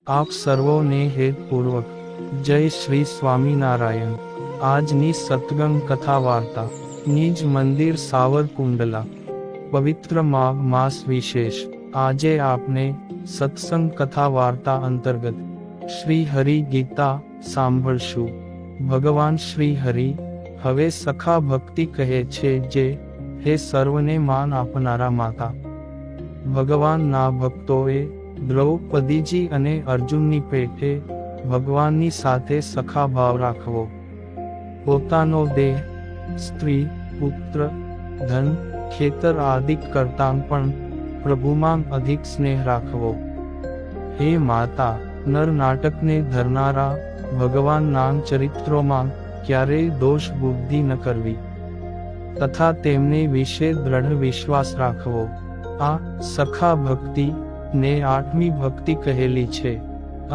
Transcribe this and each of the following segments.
આપ સર્વોને હેતપૂર્વક જય શ્રી સ્વામિનારાયણ। આજની સત્સંગ કથા વાર્તા નિજ મંદિર સાવરકુંડલા પવિત્ર માઘ માસ વિશેષ। આજે આપને સત્સંગ કથા વાર્તા અંતર્ગત શ્રી હરિ ગીતા સાંભળશું। ભગવાન શ્રી હરિ હવે સખા ભક્તિ કહે છે જે હે સર્વને માન આપનારા માતા। ભગવાનના ભક્તોએ દ્રૌપદીજી અને અર્જુનની પેઠે ભગવાનની સાથે સખા ભાવ રાખવો। પોતાનો દેહ, સ્ત્રી, પુત્ર, ધન, ખેતર આદિ કરતાં પણ પ્રભુમાં અધિક સ્નેહ રાખવો। હે માતા, નર નાટકને ધરનારા ભગવાનના ચરિત્રોમાં ક્યારેય દોષ બુદ્ધિ ન કરવી તથા તેમને વિશે દ્રઢ વિશ્વાસ રાખવો। આ સખા ભક્તિ ને આઠમી ભક્તિ કહેલી છે।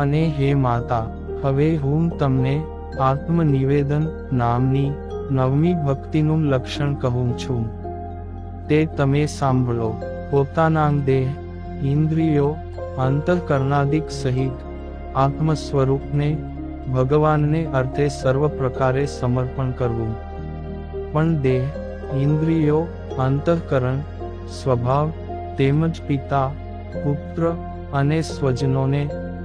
અને હે માતા, હવે હું તમને આત્મનિવેદન નામની નવમી ભક્તિનું લક્ષણ કહું છું, તે તમે સાંભળો। પોતાના દેહ, ઇન્દ્રિયો, અંતઃકરણાદિક સહિત આત્મ સ્વરૂપને ભગવાનને અર્થે સર્વ પ્રકારે સમર્પણ કરવું। પણ દેહ, ઇન્દ્રિયો, અંતઃકરણ, સ્વભાવ તેમજ પિતા, પુત્ર અને સ્વજનોને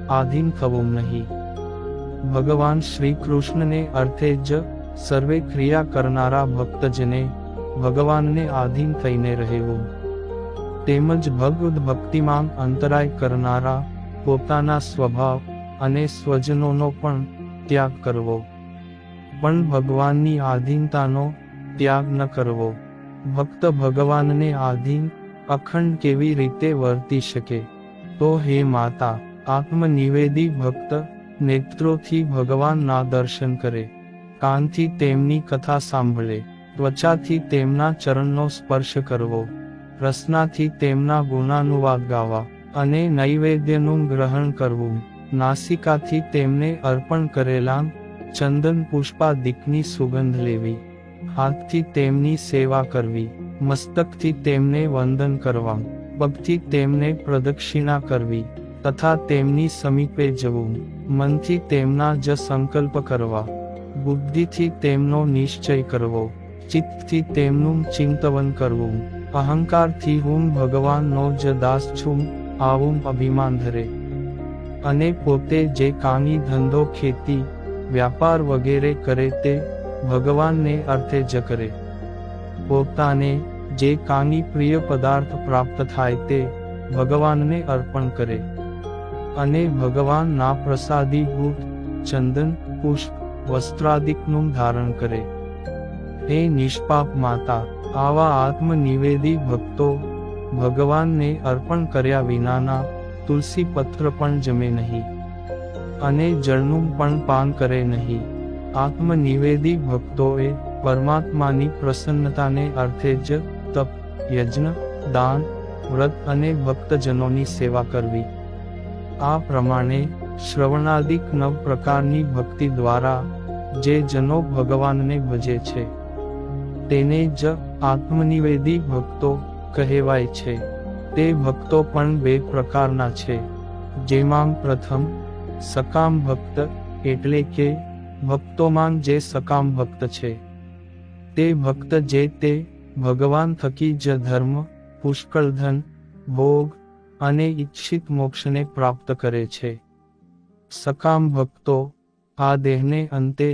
આધીન થવું નહીં। ભગવાન શ્રી કૃષ્ણને અર્થે જ સર્વે ક્રિયા કરનારા ભક્તજને ભગવાનને આધીન થઈને રહેવું। તેમજ ભગવદ ભક્તિમાં અંતરાય કરનારા પોતાના સ્વભાવ અને સ્વજનોનો પણ ત્યાગ કરવો। પણ ભગવાનની આધીનતાનો ત્યાગ ન કરવો। ભક્ત ભગવાનને આધીન અખંડ કેવી રીતે વર્તી શકે? તો હે માતા, આત્મનિવેદી ભક્ત નેત્રોથી ભગવાનના દર્શન કરે, કાનથી તેમની કથા સાંભળે, ત્વચાથી તેમના ચરણનો સ્પર્શ કરવો, રસનાથી તેમના ગુણાનુવાદ ગાવા અને નૈવેદ્યનું ગ્રહણ કરવું, નાસિકાથી તેમને અર્પણ કરેલા ચંદન પુષ્પાદિકની સુગંધ લેવી, હાથથી તેમની સેવા કરવી, મસ્તકથી તેમને વંદન કરવા, પગથી તેમને પ્રદક્ષિણા કરવી તથા તેમની સમીપે જવું, મનથી તેમના જ સંકલ્પ કરવા, બુદ્ધિથી તેમનો નિશ્ચય કરવો, ચિત્તથી તેમનું ચિંતવન કરવું, અહંકારથી હું ભગવાનનો જ દાસ છું આવું અભિમાન ધરે, અને પોતે જે કામી ધંધો, ખેતી, વ્યાપાર વગેરે કરે તે ભગવાનને અર્થે જ કરે। પોતાને જે કામી પ્રિય પદાર્થ પ્રાપ્ત થાય તે ભગવાનને અર્પણ કરે અને ભગવાનના પ્રસાદીભૂત ચંદન, પુષ્પ, વસ્ત્રાદિકનું ધારણ કરે। હે નિષ્પાપ માતા, આવા આત્મનિવેદી ભક્તો ભગવાનને અર્પણ કર્યા વિનાના તુલસી પત્ર પણ જમે નહીં અને જળનું પણ પાન કરે નહીં। આત્મનિવેદી ભક્તોએ પરમાત્માની પ્રસન્નતાને અર્થે જ તપ, યજ્ઞ, દાન, વ્રત અને ભક્તજનોની સેવા કરવી। આ પ્રમાણે શ્રવણાદિક 9 પ્રકારની ભક્તિ દ્વારા જે જનો ભગવાનને ભજે છે તેને જ આત્મનિવેદી ભક્તો કહેવાય છે। તે ભક્તો પણ 2 પ્રકારના છે, જેમાં પ્રથમ સકામ ભક્ત એટલે કે ભક્તોમાં જે સકામ ભક્ત છે તે ભક્ત જે તે ભગવાન થકી જ ધર્મ, પુષ્કળ ધન, ભોગ અને ઈચ્છિત મોક્ષને પ્રાપ્ત કરે છે। સકામ ભક્તો આ દેહને અંતે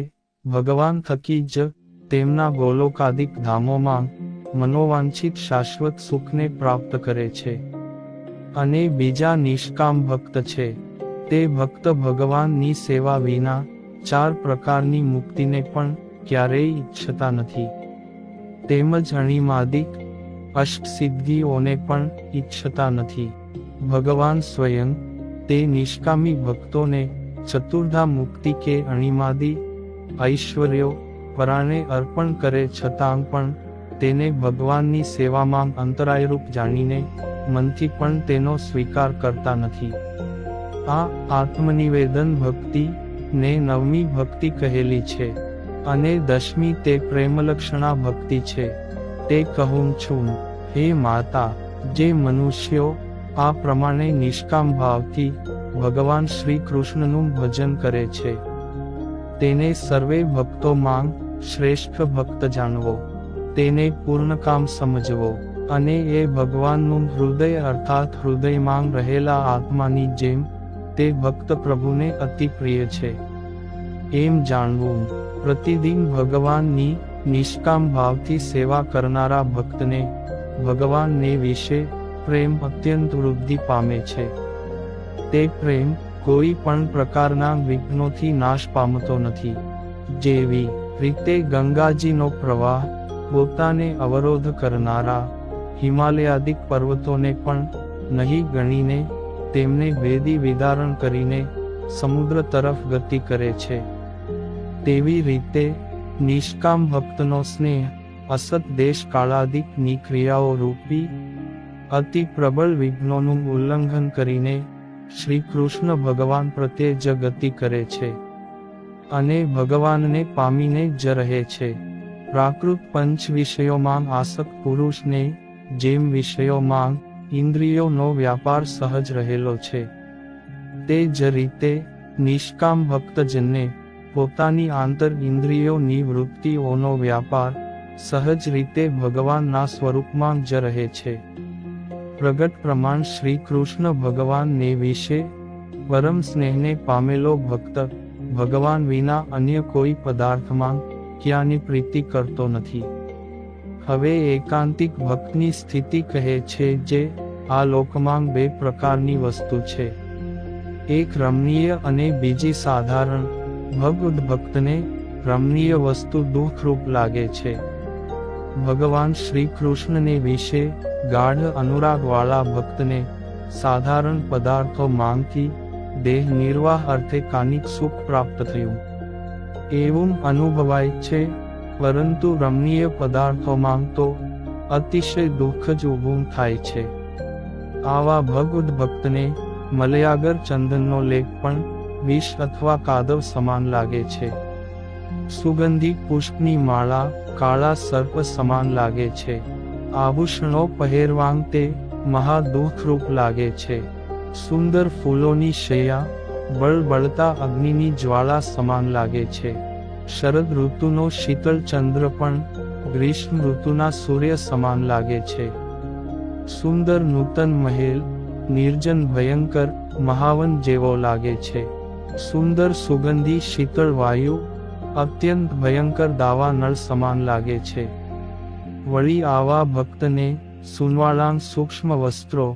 ભગવાન થકી જ તેમના ગોલોકાદિક ધામોમાં મનોવાંછિત શાશ્વત સુખને પ્રાપ્ત કરે છે। અને બીજા નિષ્કામ ભક્ત છે, તે ભક્ત ભગવાનની સેવા વિના 4 પ્રકારની મુક્તિને પણ ક્યારેય ઈચ્છતા નથી, તેમજ અણિમાદિક અષ્ટસિદ્ધિઓને પણ ઈચ્છતા નથી। ભગવાન સ્વયં તે નિષ્કામી ભક્તોને ચતુર્ધા મુક્તિ કે અણિમાદી ઐશ્વર્યો પરાણે અર્પણ કરે છતાં પણ તેને ભગવાનની સેવામાં અંતરાયરૂપ જાણીને મનથી પણ તેનો સ્વીકાર કરતા નથી। આ આત્મનિવેદન ભક્તિ ને 9મી ભક્તિ કહેલી છે અને 10મી તે પ્રેમલક્ષણા ભક્તિ છે। તે કહું છું, હે માતા, જે મનુષ્યો આ પ્રમાણે નિષ્કામ ભાવથી ભગવાન શ્રી કૃષ્ણનું ભજન કરે છે. તેને સર્વે ભક્તો માંગ શ્રેષ્ઠ ભક્ત જાણવો, તેને પૂર્ણકામ સમજવો, અને એ ભગવાનનું હૃદય અર્થાત હૃદયમાં રહેલા આત્માની જેમ તે ભક્ત પ્રભુને અતિ પ્રિય છે એમ જાણવું. પ્રતિદિન ભગવાનની નિષ્કામ ભાવથી સેવા કરનારા ભક્તને ભગવાનને વિશે પ્રેમ અત્યંત વૃદ્ધિ પામે છે. તે પ્રેમ કોઈ પણ પ્રકારના વિઘ્નોથી નાશ પામતો નથી. જેવી રીતે ગંગાજીનો પ્રવાહ પોતાને અવરોધ કરનારા હિમાલયાદિક પર્વતોને પણ નહીં ગણીને તેમને ભેદી વિદારણ કરીને સમુદ્ર તરફ ગતિ કરે છે, તેવી રીતે નિષ્કામ ભક્તનો સ્નેહ અસત દેશ કાળાદિકની ક્રિયાઓ રૂપી અતિ પ્રબળ વિઘ્નોનું ઉલ્લંઘન કરીને શ્રી કૃષ્ણ ભગવાન પ્રત્યે જ ગતિ કરે છે અને ભગવાનને પામીને જ રહે છે. પ્રાકૃત પંચ વિષયોમાં આસક્ત પુરુષને જેમ વિષયોમાં ઇન્દ્રિયોનો વ્યાપાર સહજ રહેલો છે, તે જ રીતે નિષ્કામ ભક્તજનને પોતાની આંતર ઇન્દ્રિયોની વૃત્તિઓનો વ્યાપાર સહજ રીતે ભગવાનના સ્વરૂપમાં જ રહે છે. પ્રગટ પ્રમાણ શ્રી કૃષ્ણ ભગવાનને વિશે પરમ સ્નેહને પામેલો ભક્ત ભગવાન વિના અન્ય કોઈ પદાર્થમાં ક્યાંની પ્રીતિ કરતો નથી. હવે એકાંતિક ભક્તની સ્થિતિ કહે છે જે આ લોકમાં બે પ્રકારની વસ્તુ છે, એક રમણીય અને બીજી સાધારણ. ભગવદ ભક્તને રમણીય વસ્તુ દુઃખરૂપ લાગે છે. ભગવાન શ્રી કૃષ્ણને વિશે ગાઢ અનુરાગવાળા ભક્તને સાધારણ પદાર્થો માંગથી દેહ નિર્વાહ અર્થે કાનિક સુખ પ્રાપ્ત થયું એવું અનુભવાય છે, પરંતુ રમણીય પદાર્થો માંગતો અતિશય દુઃખ જ ઊભું થાય છે. આવા ભગવદ ભક્તને મલયાગર ચંદનનો લેપ પણ વિષ અથવા કાદવ સમાન લાગે છે. સુગંધી પુષ્પની માળા કાળા સર્પ સમાન લાગે છે. આભૂષણો પહેરવાંગ તે મહાદુઃખરૂપ લાગે છે. સુંદર ફૂલોની શૈયા બળબળતા અગ્નિની જ્વાળા સમાન લાગે છે. શરદ ઋતુનો શીતળ ચંદ્ર પણ ગ્રીષ્મ ઋતુના સૂર્ય સમાન લાગે છે. સુંદર નૂતન મહેલ નિર્જન ભયંકર મહાવન જેવો લાગે છે. સુંદર સુગંધી શીતળ વાયુ અત્યંત ભયંકર દાવા નળ સમાન લાગે છે. વળી આવા ભક્તને સુનવાળાં સૂક્ષ્મ વસ્ત્રો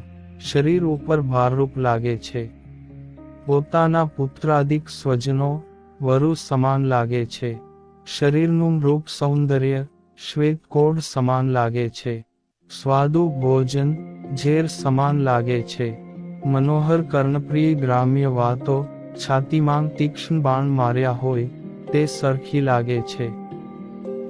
શરીર ઉપર ભારરૂપ લાગે છે. પોતાના પુત્રાદિક સ્વજનો વરુ સમાન લાગે છે. શરીરનું રૂપ સૌંદર્ય શ્વેત કોઢ સમાન લાગે છે. સ્વાદુ ભોજન ઝેર સમાન લાગે છે. મનોહર કર્ણપ્રિય ગ્રામ્ય વાતો છાતીમાં તીક્ષ્ણ બાણ માર્યા હોય તે સરખી લાગે છે.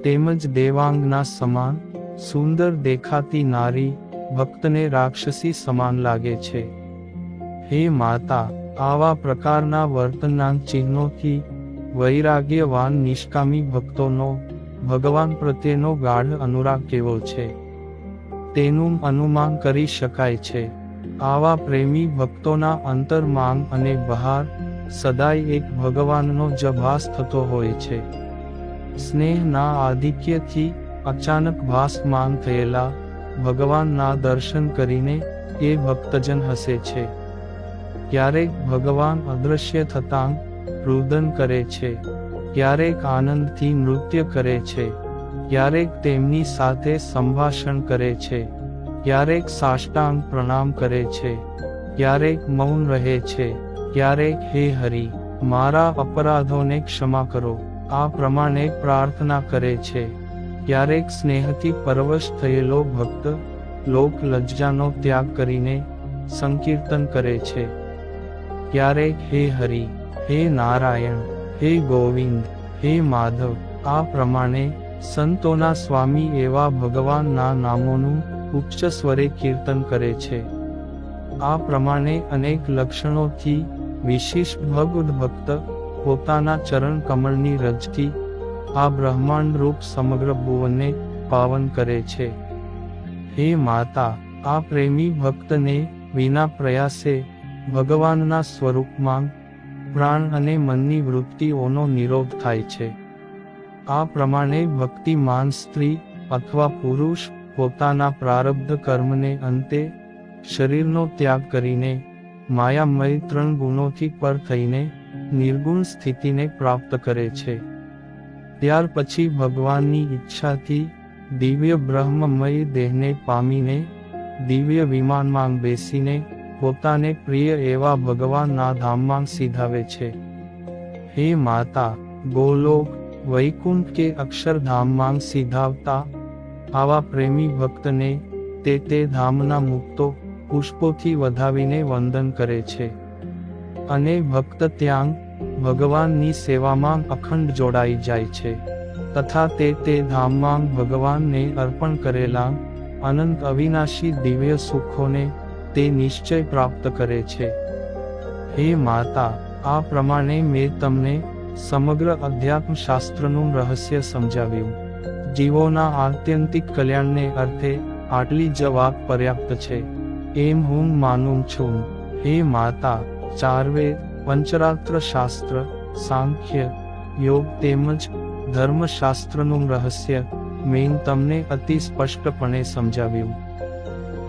તેમજ દેવાંગના સમાન સુંદર દેખાતી નારી ભક્તને રાક્ષસી સમાન લાગે છે. હે માતા, આવા પ્રકારના વર્તનના ચિહ્નોથી વૈરાગ્યવાન નિષ્કામી ભક્તોનો ભગવાન પ્રત્યેનો ગાઢ અનુરાગ કેવો છે તેનું અનુમાન કરી શકાય છે. આવા પ્રેમી ભક્તોના અંતરમાં અને બહાર સદાય એક ભગવાનનો જ ભાસ થતો હોય છે. સ્નેહના આધિક્યથી અચાનક ભાસમાન થયેલા ભગવાનના દર્શન કરીને એ ભક્તજન હસે છે. ક્યારેક ભગવાન અદૃશ્ય થતાં રુદન કરે છે, ક્યારેક આનંદથી નૃત્ય કરે છે, ક્યારેક તેમની સાથે સંભાષણ કરે છે, ક્યારેક સાષ્ટાંગ પ્રણામ કરે છે, ક્યારેક મૌન રહે છે, ક્યારેક હે હરિ, મારા અપરાધોને ક્ષમા કરો આ પ્રમાણે પ્રાર્થના કરે છે. ક્યારેક સ્નેહથી પરવશ થયેલો ભક્ત લોક લજ્જાનો ત્યાગ કરીને સંકીર્તન કરે છે. ક્યારેક હે હરિ, હે નારાયણ, હે ગોવિંદ, હે માધવ આ પ્રમાણે સંતોના સ્વામી એવા ભગવાનના નામોનું ઉચ્ચ સ્વરે કીર્તન કરે છે. આ પ્રમાણે અનેક લક્ષણોથી વિશિષ્ટ ભગવદ ભક્ત પોતાના ચરણ કમળની રજથી આ બ્રહ્માંડ રૂપ સમગ્ર ભુવનને પાવન કરે છે. હે માતા, આ પ્રેમી ભક્તને વિના પ્રયાસે ભગવાનના સ્વરૂપમાં પ્રાણ અને મનની વૃત્તિઓનો નિરોધ થાય છે. આ પ્રમાણે ભક્તિમાન સ્ત્રી અથવા પુરુષ પોતાના પ્રારબ્ધ કર્મને અંતે શરીરનો ત્યાગ કરીને માયામય 3 ગુણોથી પર થઈને નિર્ગુણ સ્થિતિને પ્રાપ્ત કરે છે. ત્યાર પછી ભગવાનની ઈચ્છાથી દિવ્ય બ્રહ્મમય દેહને પામીને દિવ્ય વિમાનમાં બેસીને પોતાને પ્રિય એવા ભગવાનના ધામમાં સીધાવે છે. હે માતા, ગોલોક, વૈકુંઠ કે અક્ષરધામમાં સીધાવતા આવા પ્રેમી ભક્તને તે ધામના મુક્તો પુષ્પોથી વધાવીને વંદન કરે છે. અને ભક્ત ત્યાં ભગવાનની સેવામાં અખંડ જોડાઈ જાય છે તથા તે ધામમાં ભગવાનને અર્પણ કરેલા અનંત અવિનાશી દિવ્ય સુખોને તે નિશ્ચય પ્રાપ્ત કરે છે. હે માતા, આ પ્રમાણે મેં તમને સમગ્ર અધ્યાત્મ શાસ્ત્રનું રહસ્ય સમજાવ્યું. જીવોના આત્યંતિક કલ્યાણને અર્થે આટલી જ વાત પર્યાપ્ત છે એમ હું માનું છું. હે માતા, 4 વેદ, પંચરાત્ર શાસ્ત્ર, સાંખ્ય, યોગ તેમજ ધર્મશાસ્ત્રનું રહસ્ય મેં તમને અતિ સ્પષ્ટપણે સમજાવ્યું.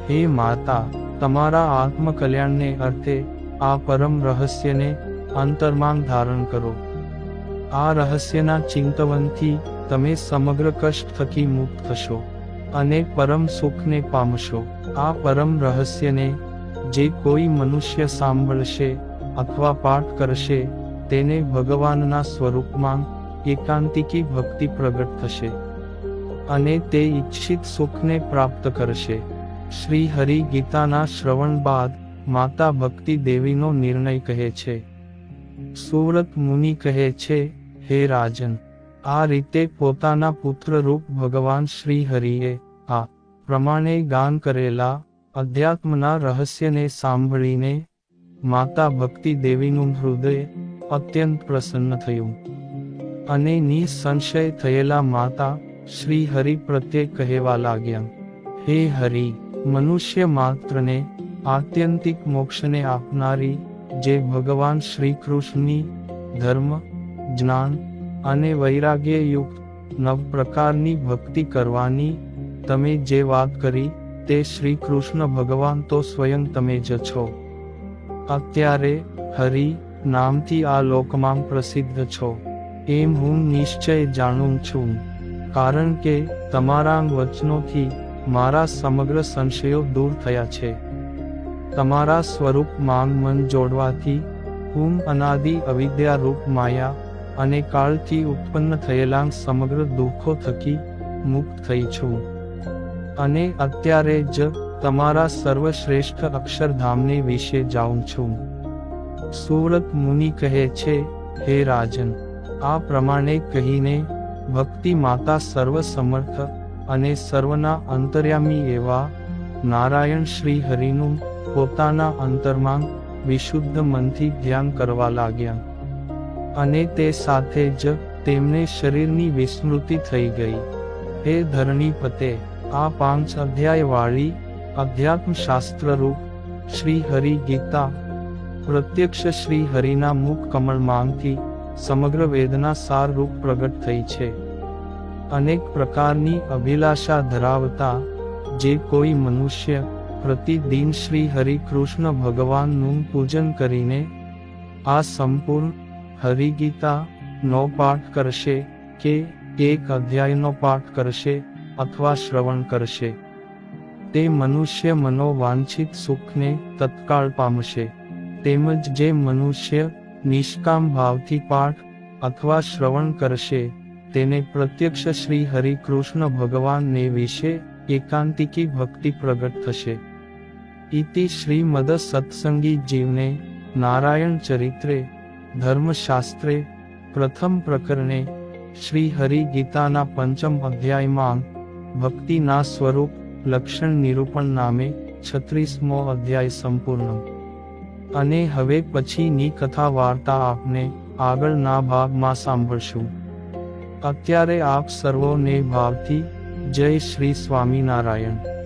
હે માતા, તમારા આત્મકલ્યાણને અર્થે આ પરમ રહસ્યને અંતરમાં ધારણ કરો. આ રહસ્યના ચિંતવનથી તમે સમગ્ર કષ્ટ થકી મુક્ત થશો અને પરમ સુખને પામશો. આ પરમ રહસ્યને જે કોઈ મનુષ્ય સાંભળશે અથવા પાઠ કરશે તેને ભગવાનના સ્વરૂપમાં એકાંતિકી ભક્તિ પ્રગટ થશે અને તે ઈચ્છિત સુખને પ્રાપ્ત કરશે. શ્રી હરિ ગીતાના શ્રવણ બાદ માતા ભક્તિ દેવીનો નિર્ણય કહે છે. સુવ્રત મુનિ કહે છે, હે રાજન, આ રીતે પોતાના પુત્ર રૂપ ભગવાન શ્રી હરિએ આ પ્રમાણે ગાન કરેલા અધ્યાત્મના રહસ્યને સાંભળીને માતા ભક્તિ દેવીનું હૃદય અત્યંત પ્રસન્ન થયું અને નિસંશય થયેલા માતા શ્રી હરિ પ્રત્યે કહેવા લાગ્યા, હે હરિ, મનુષ્ય માત્રને આત્યંતિક મોક્ષને આપનારી જે ભગવાન શ્રી કૃષ્ણની ધર્મ, જ્ઞાન અને વૈરાગ્ય યુક્ત 9 પ્રકારની ભક્તિ કરવાની તમે જે વાત કરી તે શ્રી કૃષ્ણ ભગવાન તો સ્વયં તમે જ છો. અત્યારે હરિ નામથી આ લોકમાં પ્રસિદ્ધ છો એમ હું નિશ્ચય જાણું છું, કારણ કે તમારા વચનોથી મારા સમગ્ર સંશયો દૂર થયા છે. તમારા સ્વરૂપમાં મન જોડવાથી હું અનાદિ અવિદ્યા રૂપ માયા અને કાળથી ઉત્પન્ન થયેલા સમગ્ર દુઃખો થકી મુક્ત થઈ છું અને અત્યારે જ તમારા સર્વશ્રેષ્ઠ અક્ષરધામને વિશે જાઉં છું. સુવ્રત મુનિ કહે છે, હે રાજન, આ પ્રમાણે કહીને ભક્તિ માતા સર્વ સમર્થ અને સર્વના અંતર્યામી એવા નારાયણ શ્રી હરિનું પોતાના અંતરમાં વિશુદ્ધ મનથી ધ્યાન કરવા લાગ્યા અને તે સાથે જ તેમને શરીરની વિસ્મૃતિ થઈ ગઈ. હે ધરણીપતે, આ 5 અધ્યાય વાળી અધ્યાત્મ શાસ્ત્ર રૂપ શ્રી હરિ ગીતા પ્રત્યક્ષ શ્રી હરિના મુખ કમળમાંથી સમગ્ર વેદના સાર રૂપ પ્રગટ થઈ છે. અનેક પ્રકારની અભિલાષા ધરાવતા જે કોઈ મનુષ્ય પ્રતિદિન શ્રી હરિ કૃષ્ણ ભગવાનનું પૂજન કરીને આ સંપૂર્ણ હરિગીતા નો પાઠ કરશે કે 1 અધ્યાયનો પાઠ કરશે અથવા શ્રવણ કરશે તે મનુષ્ય મનોવાંછિત સુખને તત્કાળ પામશે. તેમજ જે મનુષ્ય નિષ્કામ ભાવથી પાઠ અથવા શ્રવણ કરશે તેને પ્રત્યક્ષ શ્રી હરિ કૃષ્ણ ભગવાનને વિશે એકાંતિકી ભક્તિ પ્રગટ થશે. ઇતિ શ્રીમદ સત્સંગી જીવને નારાયણ ચરિત્રે ધર્મશાસ્ત્રે પ્રથમ પ્રકરણે શ્રી હરિ ગીતાના 5મ અધ્યાયમાં ભક્તિના સ્વરૂપ લક્ષણ નિરૂપણ નામે 36મો અધ્યાય સંપૂર્ણ. અને હવે પછીની કથા વાર્તા આપને આગળના ભાગમાં સાંભળશું. અત્યારે આપ સર્વોને ભાવથી જય શ્રી સ્વામિનારાયણ.